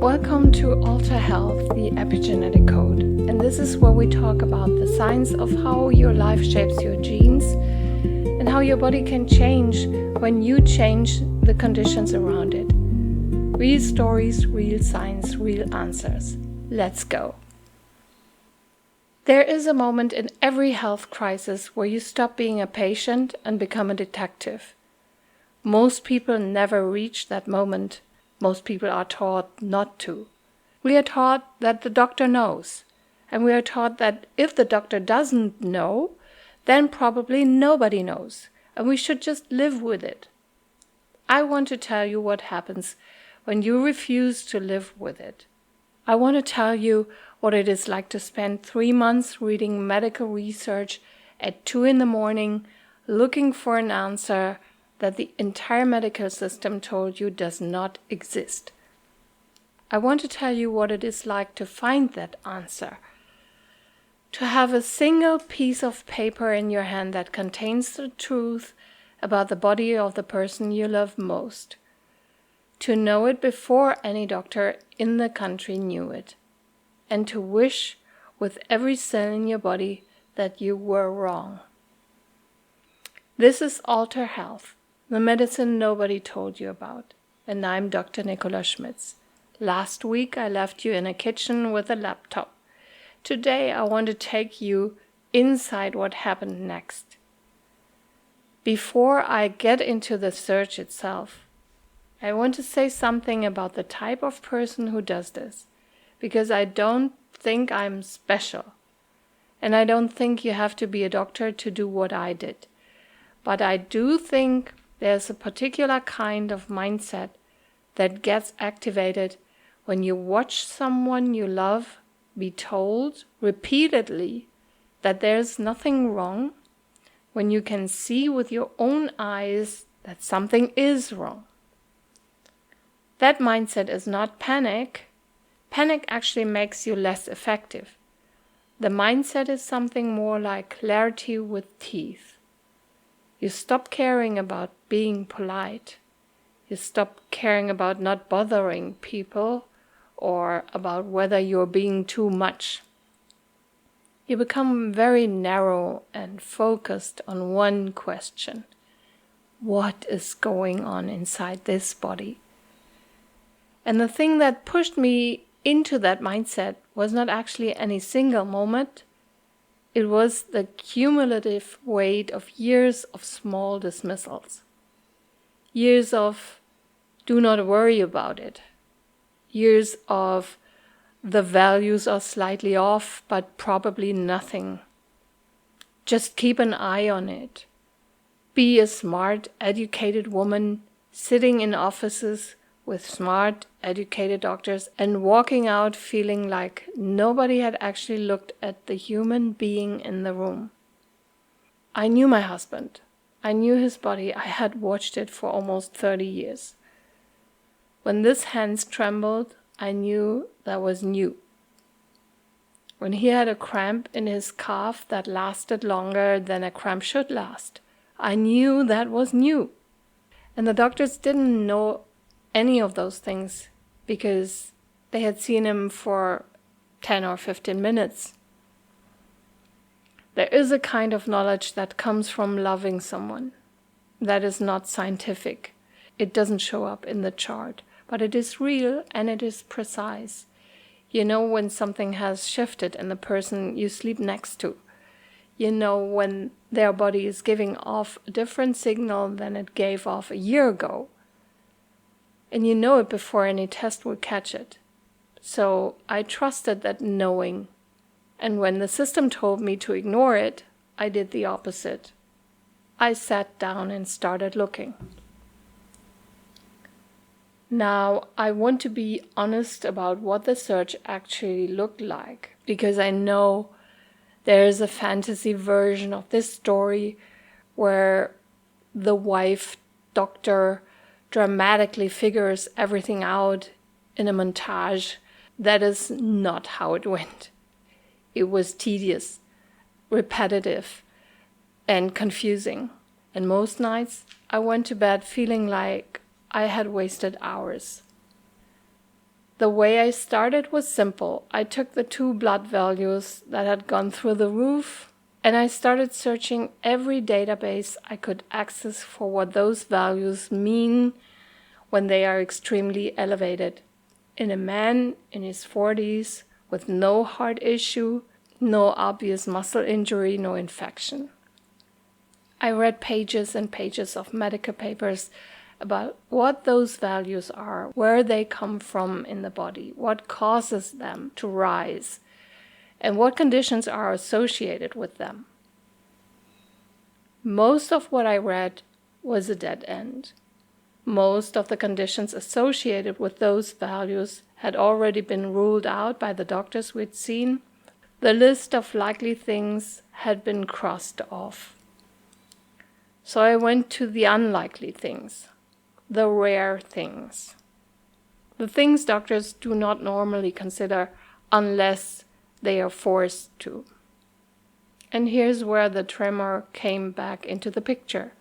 Welcome to Alter Health, the epigenetic code. And this is where we talk about the science of how your life shapes your genes and how your body can change when you change the conditions around it. Real stories, real science, real answers. Let's go. There is a moment in every health crisis where you stop being a patient and become a detective. Most people never reach that moment. Most people are taught not to. We are taught that the doctor knows. And we are taught that if the doctor doesn't know, then probably nobody knows. And we should just live with it. I want to tell you what happens when you refuse to live with it. I want to tell you what it is like to spend 3 months reading medical research at 2 a.m, looking for an answer that the entire medical system told you does not exist. I want to tell you what it is like to find that answer. To have a single piece of paper in your hand that contains the truth about the body of the person you love most. To know it before any doctor in the country knew it. And to wish with every cell in your body that you were wrong. This is Alter Health, the medicine nobody told you about. And I'm Dr. Nicola Schmitz. Last week I left you in a kitchen with a laptop. Today I want to take you inside what happened next. Before I get into the search itself, I want to say something about the type of person who does this, because I don't think I'm special. And I don't think you have to be a doctor to do what I did. But I do think there's a particular kind of mindset that gets activated when you watch someone you love be told repeatedly that there's nothing wrong, when you can see with your own eyes that something is wrong. That mindset is not panic. Panic actually makes you less effective. The mindset is something more like clarity with teeth. You stop caring about being polite. You stop caring about not bothering people or about whether you're being too much. You become very narrow and focused on one question. What is going on inside this body? And the thing that pushed me into that mindset was not actually any single moment. It was the cumulative weight of years of small dismissals. Years of do not worry about it. Years of the values are slightly off, but probably nothing. Just keep an eye on it. Be a smart, educated woman sitting in offices with smart, educated doctors and walking out feeling like nobody had actually looked at the human being in the room. I knew my husband. I knew his body. I had watched it for almost 30 years. When his hands trembled, I knew that was new. When he had a cramp in his calf that lasted longer than a cramp should last, I knew that was new. And the doctors didn't know any of those things because they had seen him for 10 or 15 minutes. There is a kind of knowledge that comes from loving someone that is not scientific. It doesn't show up in the chart, but it is real and it is precise. You know when something has shifted in the person you sleep next to. You know when their body is giving off a different signal than it gave off a year ago. And you know it before any test will catch it. So I trusted that knowing. And when the system told me to ignore it, I did the opposite. I sat down and started looking. Now, I want to be honest about what the search actually looked like, because I know there is a fantasy version of this story where the wife doctor dramatically figures everything out in a montage. That is not how it went. It was tedious, repetitive, and confusing. And most nights I went to bed feeling like I had wasted hours. The way I started was simple. I took the 2 blood values that had gone through the roof, and I started searching every database I could access for what those values mean when they are extremely elevated. In a man in his 40s with no heart issue, no obvious muscle injury, no infection. I read pages and pages of medical papers about what those values are, where they come from in the body, what causes them to rise, and what conditions are associated with them. Most of what I read was a dead end. Most of the conditions associated with those values had already been ruled out by the doctors we'd seen. The list of likely things had been crossed off. So I went to the unlikely things, the rare things, the things doctors do not normally consider unless they are forced to. And here's where the tremor came back into the picture.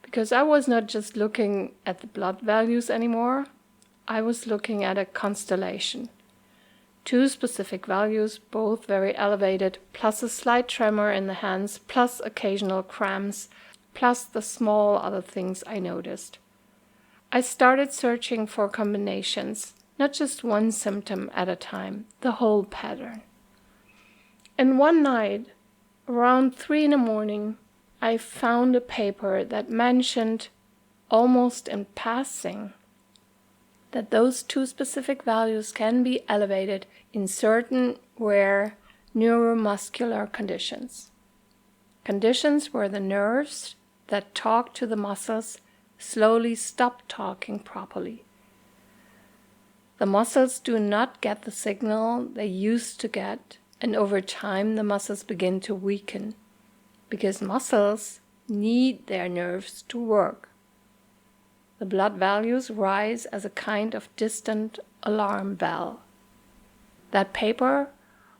Because I was not just looking at the blood values anymore, I was looking at a constellation. 2 specific values, both very elevated, plus a slight tremor in the hands, plus occasional cramps, plus the small other things I noticed. I started searching for combinations, not just one symptom at a time, the whole pattern. And one night, around 3 a.m, I found a paper that mentioned, almost in passing, that those 2 specific values can be elevated in certain rare neuromuscular conditions. Conditions where the nerves that talk to the muscles slowly stop talking properly. The muscles do not get the signal they used to get, and over time the muscles begin to weaken, because muscles need their nerves to work. The blood values rise as a kind of distant alarm bell. That paper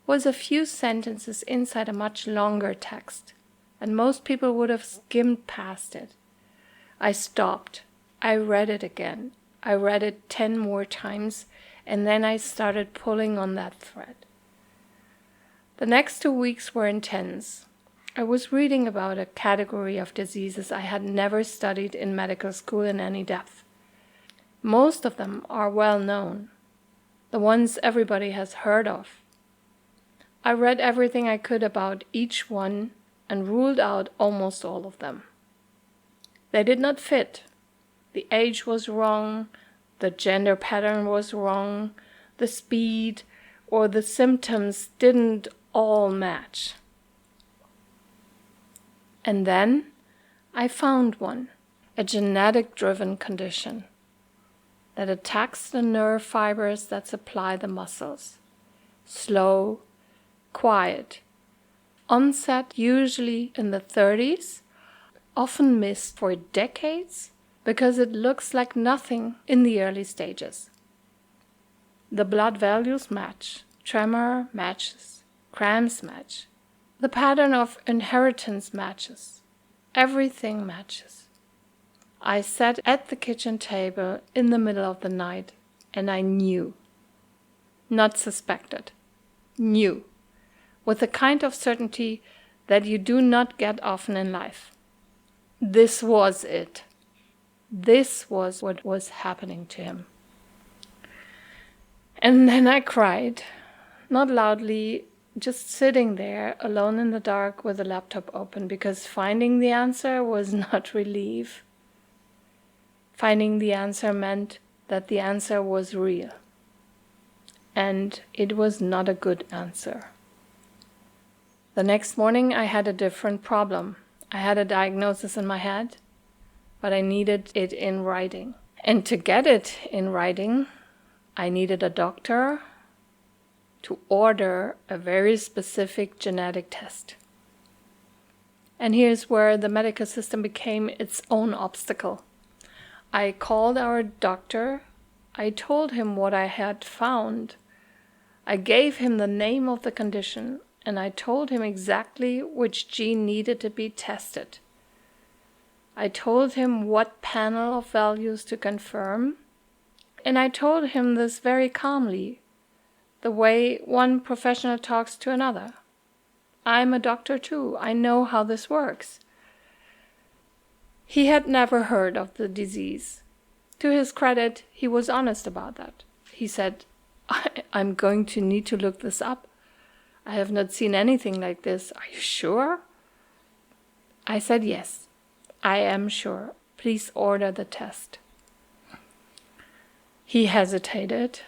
was a few sentences inside a much longer text, and most people would have skimmed past it. I stopped. I read it again. I read it 10 more times, and then I started pulling on that thread. The next 2 weeks were intense. I was reading about a category of diseases I had never studied in medical school in any depth. Most of them are well known, the ones everybody has heard of. I read everything I could about each one and ruled out almost all of them. They did not fit. The age was wrong, the gender pattern was wrong, the speed or the symptoms didn't all match. And then I found one, a genetic-driven condition that attacks the nerve fibers that supply the muscles. Slow, quiet, onset usually in the 30s, often missed for decades because it looks like nothing in the early stages. The blood values match, tremor matches, cramps match. The pattern of inheritance matches. Everything matches. I sat at the kitchen table in the middle of the night and I knew. Not suspected. Knew. With the kind of certainty that you do not get often in life. This was it. This was what was happening to him. And then I cried. Not loudly, just sitting there alone in the dark with the laptop open, because finding the answer was not relief. Finding the answer meant that the answer was real. And it was not a good answer. The next morning I had a different problem. I had a diagnosis in my head, but I needed it in writing. And to get it in writing, I needed a doctor to order a very specific genetic test. And here's where the medical system became its own obstacle. I called our doctor. I told him what I had found. I gave him the name of the condition, and I told him exactly which gene needed to be tested. I told him what panel of values to confirm And I told him this very calmly, the way one professional talks to another. I'm a doctor too. I know how this works. He had never heard of the disease. To his credit, he was honest about that. He said, I'm going to need to look this up. I have not seen anything like this. Are you sure? I said, yes, I am sure. Please order the test. He hesitated.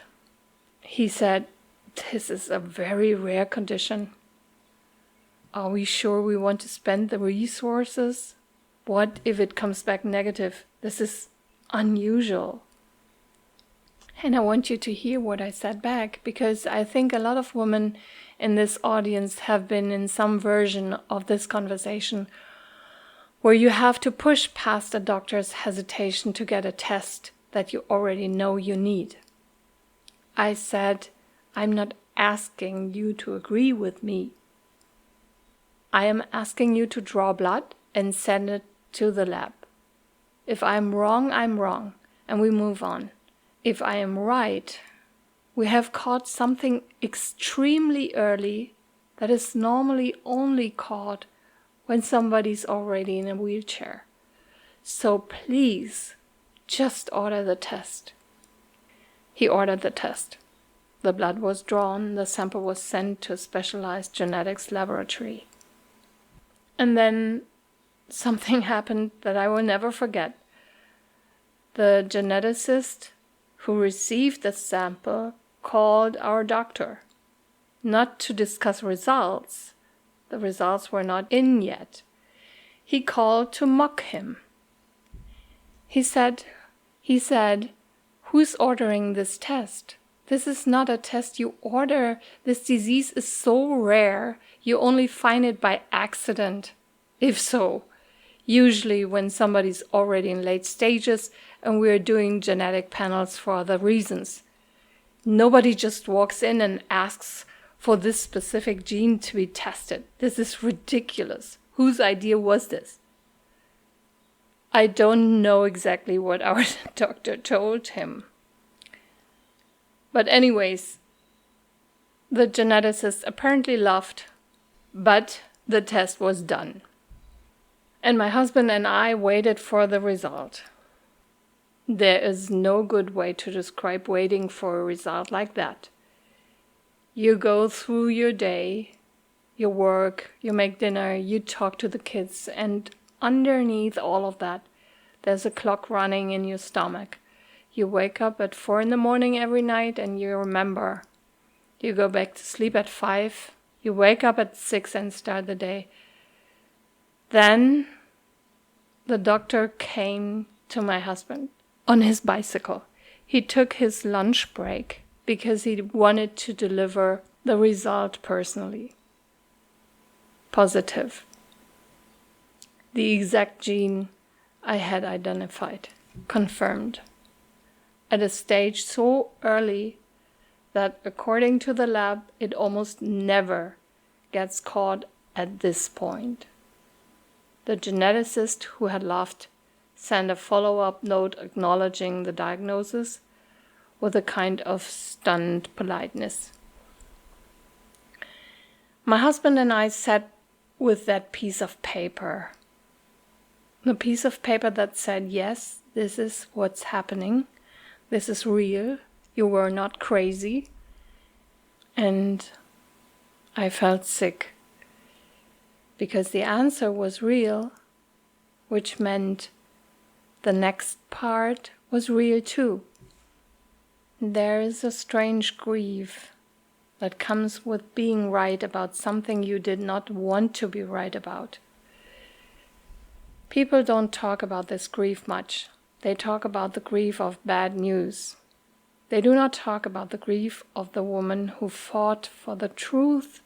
He said, this is a very rare condition. Are we sure we want to spend the resources? What if it comes back negative? This is unusual. And I want you to hear what I said back, because I think a lot of women in this audience have been in some version of this conversation where you have to push past a doctor's hesitation to get a test that you already know you need. I said, I'm not asking you to agree with me. I am asking you to draw blood and send it to the lab. If I'm wrong, and we move on. If I am right, we have caught something extremely early that is normally only caught when somebody's already in a wheelchair. So please, just order the test. He ordered the test. The blood was drawn, the sample was sent to a specialized genetics laboratory. And then something happened that I will never forget. The geneticist who received the sample called our doctor, not to discuss results. The results were not in yet. He called to mock him. He said, who's ordering this test? This is not a test you order. This disease is so rare, you only find it by accident. If so, usually when somebody's already in late stages and we're doing genetic panels for other reasons. Nobody just walks in and asks for this specific gene to be tested. This is ridiculous. Whose idea was this? I don't know exactly what our doctor told him. But anyways, the geneticist apparently laughed, but the test was done. And my husband and I waited for the result. There is no good way to describe waiting for a result like that. You go through your day, you work, you make dinner, you talk to the kids, and underneath all of that, there's a clock running in your stomach. You wake up at 4 a.m. every night and you remember. You go back to sleep at 5, you wake up at 6 and start the day. Then the doctor came to my husband on his bicycle. He took his lunch break because he wanted to deliver the result personally. Positive. The exact gene I had identified. Confirmed. At a stage so early that according to the lab, it almost never gets caught at this point. The geneticist who had laughed sent a follow-up note acknowledging the diagnosis with a kind of stunned politeness. My husband and I sat with that piece of paper. The piece of paper that said, yes, this is what's happening. This is real. You were not crazy. And I felt sick. Because the answer was real, which meant the next part was real too. There is a strange grief that comes with being right about something you did not want to be right about. People don't talk about this grief much. They talk about the grief of bad news. They do not talk about the grief of the woman who fought for the truth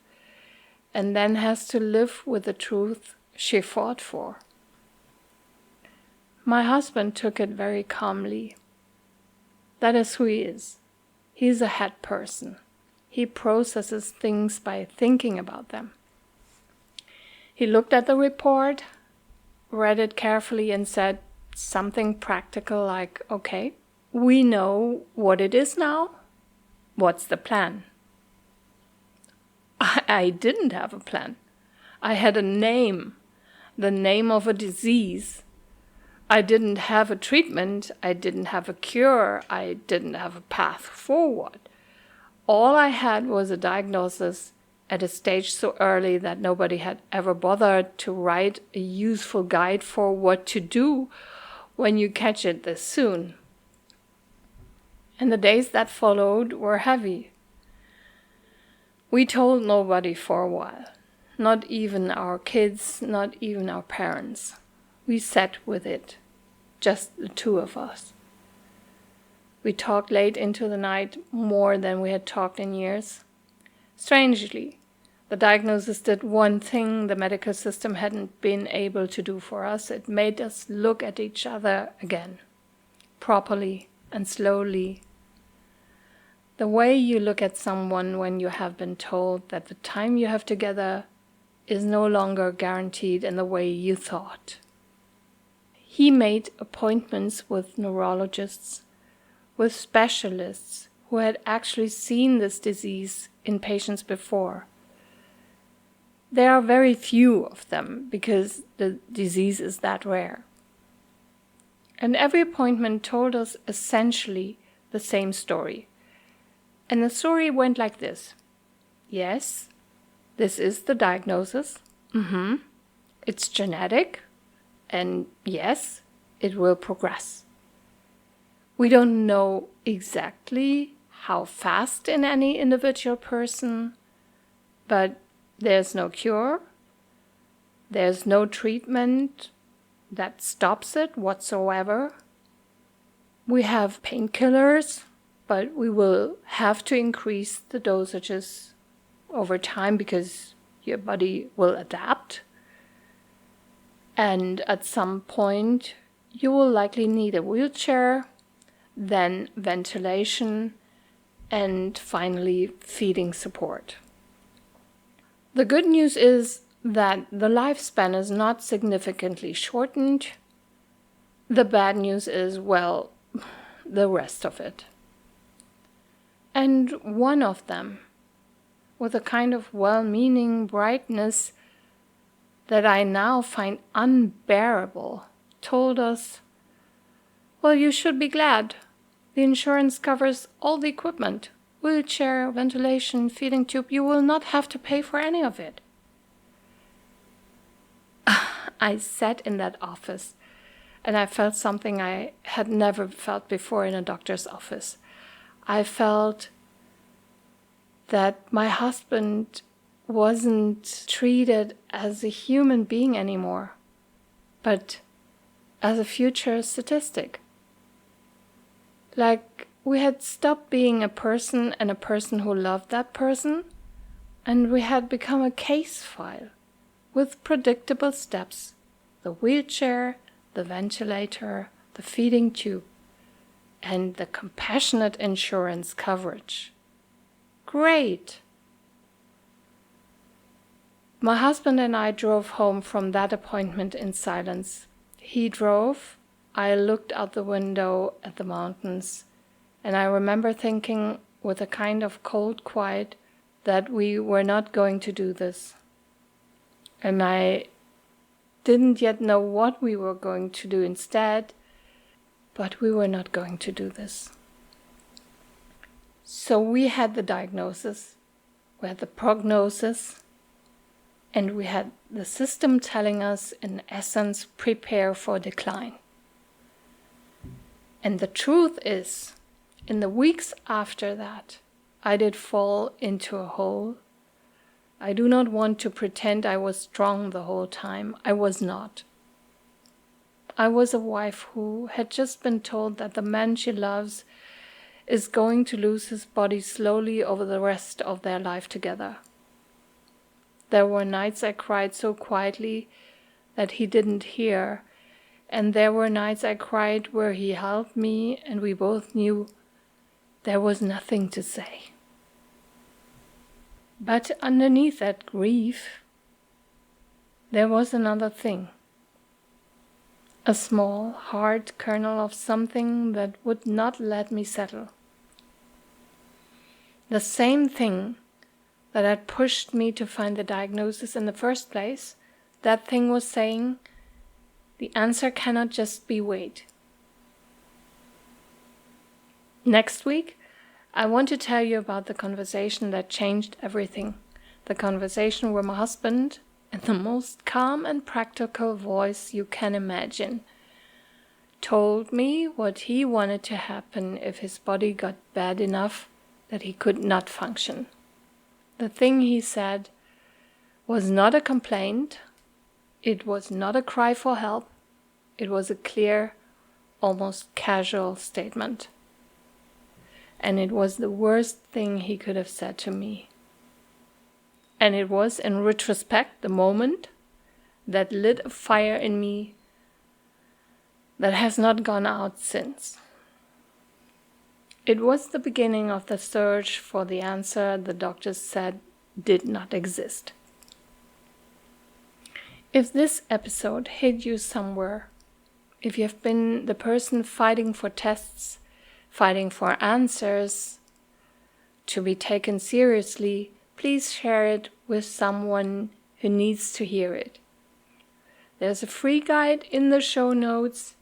and then has to live with the truth she fought for. My husband took it very calmly. That is who he is. He's a head person. He processes things by thinking about them. He looked at the report, read it carefully and said something practical like, okay, We know what it is now. What's the plan? I didn't have a plan. I had a name, the name of a disease. I didn't have a treatment. I didn't have a cure. I didn't have a path forward. All I had was a diagnosis at a stage so early that nobody had ever bothered to write a useful guide for what to do when you catch it this soon. And the days that followed were heavy. We told nobody for a while, not even our kids, not even our parents. We sat with it, just the two of us. We talked late into the night, more than we had talked in years. Strangely, the diagnosis did one thing the medical system hadn't been able to do for us. It made us look at each other again, properly and slowly. The way you look at someone when you have been told that the time you have together is no longer guaranteed in the way you thought. He made appointments with neurologists, with specialists who had actually seen this disease in patients before. There are very few of them because the disease is that rare. And every appointment told us essentially the same story. And the story went like this. Yes, this is the diagnosis. It's genetic. And yes, it will progress. We don't know exactly how fast in any individual person, but there's no cure. There's no treatment that stops it whatsoever. We have painkillers, but we will have to increase the dosages over time because your body will adapt. And at some point, you will likely need a wheelchair, then ventilation, and finally feeding support. The good news is that the lifespan is not significantly shortened. The bad news is, well, the rest of it. And one of them, with a kind of well-meaning brightness that I now find unbearable, told us, well, you should be glad. The insurance covers all the equipment, wheelchair, ventilation, feeding tube. You will not have to pay for any of it. I sat in that office and I felt something I had never felt before in a doctor's office. I felt that my husband wasn't treated as a human being anymore, but as a future statistic. Like we had stopped being a person and a person who loved that person, and we had become a case file with predictable steps: the wheelchair, the ventilator, the feeding tube, and the compassionate insurance coverage. Great! My husband and I drove home from that appointment in silence. He drove, I looked out the window at the mountains, and I remember thinking with a kind of cold quiet that we were not going to do this. And I didn't yet know what we were going to do instead, but we were not going to do this. So we had the diagnosis, we had the prognosis, and we had the system telling us, in essence, prepare for decline. And the truth is, in the weeks after that, I did fall into a hole. I do not want to pretend I was strong the whole time. I was not. I was a wife who had just been told that the man she loves is going to lose his body slowly over the rest of their life together. There were nights I cried so quietly that he didn't hear, and there were nights I cried where he held me and we both knew there was nothing to say. But underneath that grief, there was another thing. a small, hard kernel of something that would not let me settle. The same thing that had pushed me to find the diagnosis in the first place, that thing was saying, the answer cannot just be wait. Next week, I want to tell you about the conversation that changed everything. The conversation with my husband in the most calm and practical voice you can imagine. Told me what he wanted to happen if his body got bad enough that he could not function. The thing he said was not a complaint, it was not a cry for help, it was a clear, almost casual statement. And it was the worst thing he could have said to me. And it was, in retrospect, the moment that lit a fire in me that has not gone out since. It was the beginning of the search for the answer the doctors said did not exist. If this episode hit you somewhere, if you have been the person fighting for tests, fighting for answers to be taken seriously, please share it with someone who needs to hear it. There's a free guide in the show notes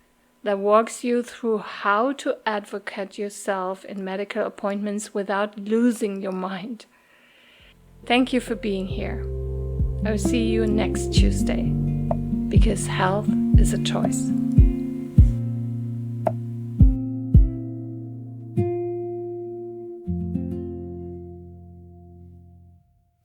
that walks you through how to advocate yourself in medical appointments without losing your mind. Thank you for being here. I'll see you next Tuesday, because health is a choice.